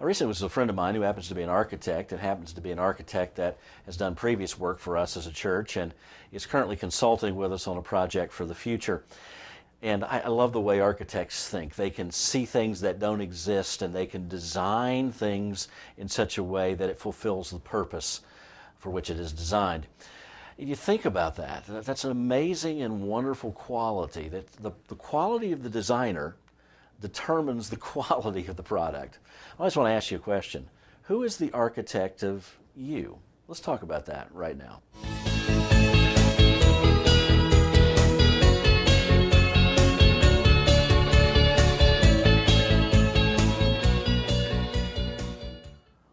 I recently was a friend of mine who happens to be an architect and happens to be an architect that has done previous work for us as a church and is currently consulting with us on a project for the future. And I love the way architects think. They can see things that don't exist and they can design things in such a way that it fulfills the purpose for which it is designed. You think about that. That's an amazing and wonderful quality. That the quality of the designer determines the quality of the product. I just want to ask you a question. Who is the architect of you? Let's talk about that right now.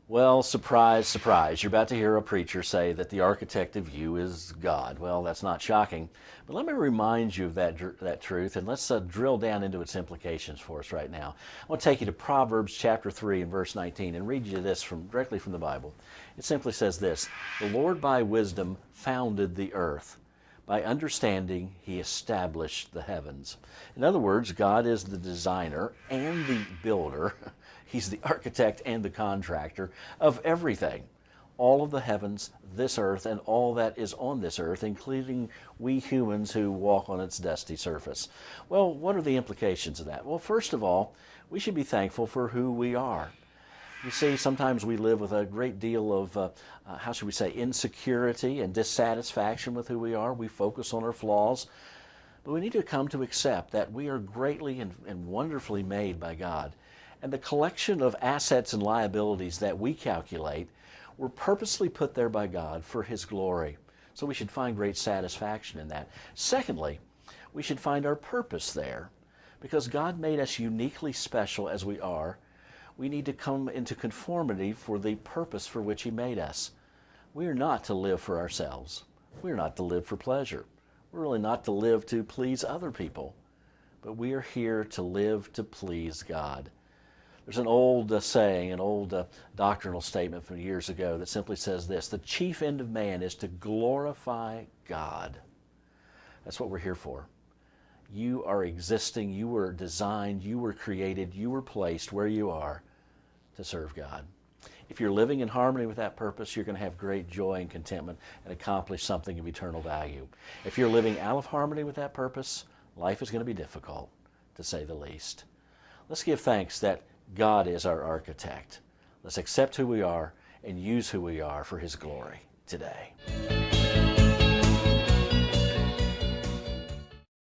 Well, surprise, surprise. You're about to hear a preacher say that the architect of you is God. Well, that's not shocking. But let me remind you of that truth, and let's drill down into its implications for us right now. I want to take you to Proverbs chapter 3 and verse 19 and read you this directly from the Bible. It simply says this: "The Lord by wisdom founded the earth. By understanding, he established the heavens." In other words, God is the designer and the builder. He's the architect and the contractor of everything. All of the heavens, this earth, and all that is on this earth, including we humans who walk on its dusty surface. Well, what are the implications of that? Well, first of all, we should be thankful for who we are. You see, sometimes we live with a great deal of, how should we say, insecurity and dissatisfaction with who we are. We focus on our flaws. But we need to come to accept that we are greatly and wonderfully made by God. And the collection of assets and liabilities that we calculate were purposely put there by God for his glory. So we should find great satisfaction in that. Secondly, we should find our purpose there. Because God made us uniquely special as we are, we need to come into conformity for the purpose for which he made us. We are not to live for ourselves. We are not to live for pleasure. We're really not to live to please other people. But we are here to live to please God. There's an old saying, an old doctrinal statement from years ago that simply says this: the chief end of man is to glorify God. That's what we're here for. You are existing, you were designed, you were created, you were placed where you are to serve God. If you're living in harmony with that purpose, you're going to have great joy and contentment and accomplish something of eternal value. If you're living out of harmony with that purpose, life is going to be difficult, to say the least. Let's give thanks that God is our architect. Let's accept who we are and use who we are for his glory today.